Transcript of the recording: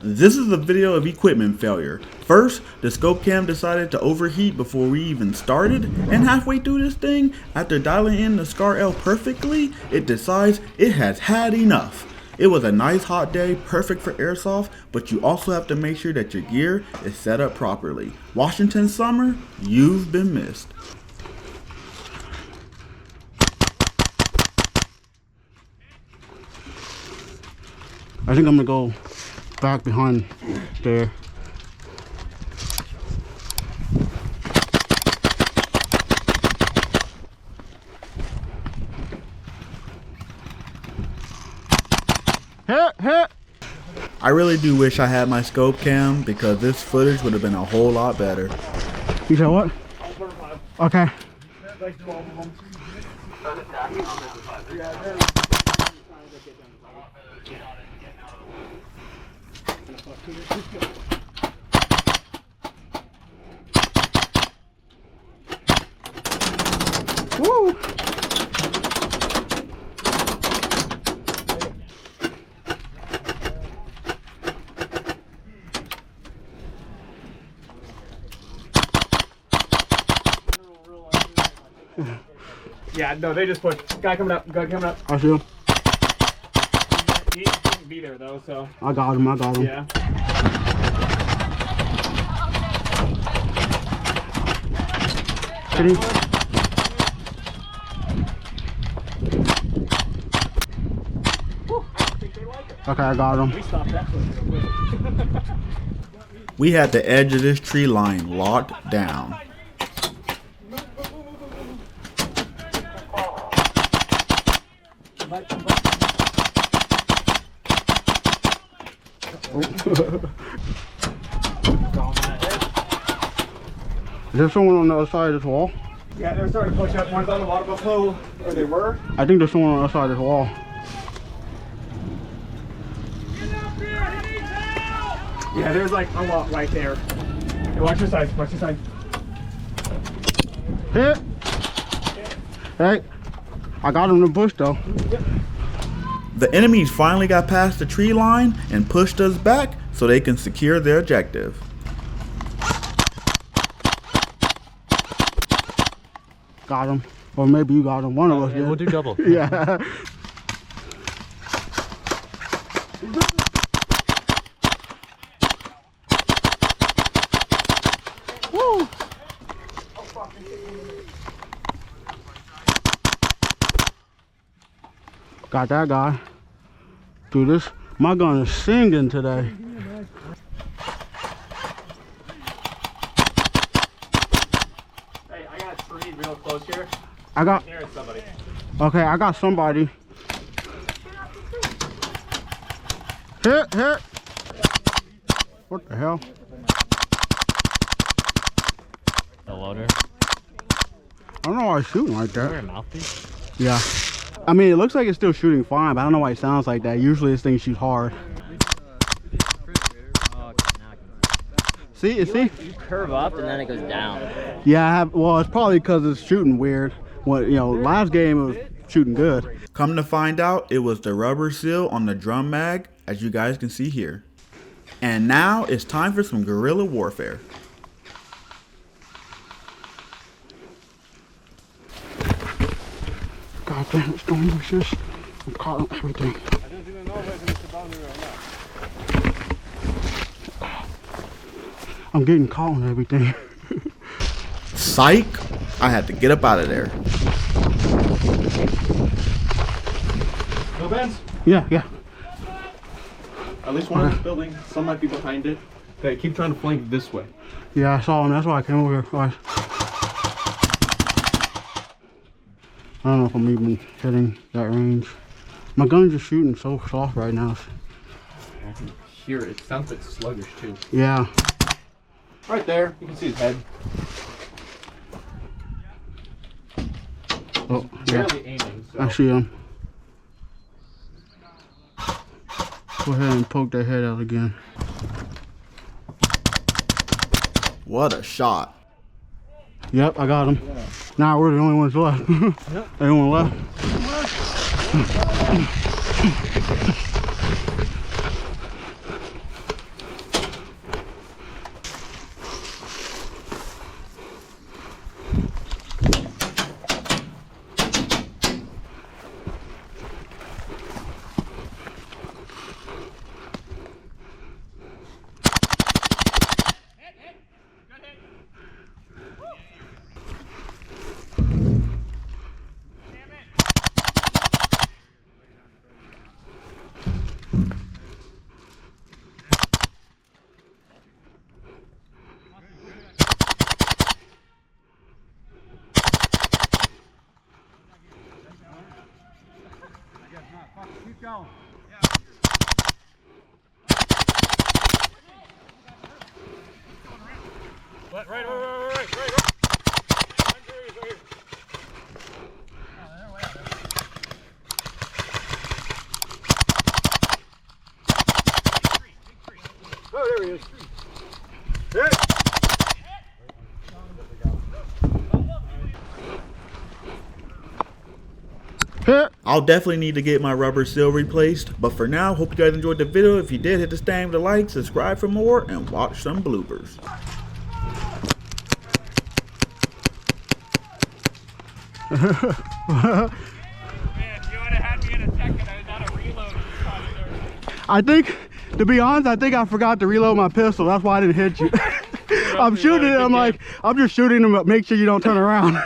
This is a video of equipment failure. First, the scope cam decided to overheat before we even started, and halfway through this thing, after dialing in the SCAR L perfectly, it decides it has had enough. It was a nice hot day, perfect for airsoft, but you also have to make sure that your gear is set up properly. Washington summer, you've been missed. I think I'm gonna go back behind there. Hit! I really do wish I had my scope cam because this footage would have been a whole lot better. You said what? Okay. Woo! Yeah, no, they just put guy coming up. I see him. He shouldn't be there though, so. I got him. Yeah. Hit him. Okay, I got him. We stopped that one. We had the edge of this tree line locked down. Is there someone on the other side of this wall? Yeah, they're starting to push up. One's on the water buffalo, or they were. I think there's someone on the other side of this wall. Yeah, there's like a lot right there. Hey, watch your side. Watch your side. Hit! Hey, I got him in the bush though. The enemies finally got past the tree line and pushed us back so they can secure their objective. Got him. Or maybe you got him. One of us did. We'll do double. Yeah. Woo! Got that guy. Dude, this, my gun is singing today. Hey, I got a tree real close here. I got, Here's somebody. okay, I got somebody. Hit! What the hell? The loader. I don't know why it's shooting like Is there a that. mouthpiece? Yeah. I mean, it looks like it's still shooting fine, but I don't know why it sounds like that. Usually this thing shoots hard. See? You curve up and then it goes down. Yeah, I have. Well, it's probably because it's shooting weird. What, you know, last game it was shooting good. Come to find out, it was the rubber seal on the drum mag, as you guys can see here. And now it's time for some guerrilla warfare. God damn, it's going like this. I'm caught on everything. I'm getting caught on everything. Psych! I had to get up out of there. No bends? Yeah. At least one in this building. Some might be behind it. Okay, keep trying to flank this way. Yeah, I saw him. That's why I came over here. Guys. I don't know if I'm even hitting that range. My gun's just shooting so soft right now. I can hear it. It sounds a bit sluggish too. Yeah. Right there. You can see his head. Oh, yeah. Barely aiming. So. I see him. Go ahead and poke that head out again. What a shot. Yep, I got him. Now we're the only ones left. Yep. Anyone left? go. Right. Oh, there he is. Hit. Hit. I'll definitely need to get my rubber seal replaced, but for now, hope you guys enjoyed the video. If you did, hit the stand with a like, subscribe for more, and watch some bloopers. Man, you would have had me in a second. I was out of reload. I think, to be honest, I think I forgot to reload my pistol. That's why I didn't hit you. I'm shooting it. I'm like, I'm just shooting them, but make sure you don't turn around.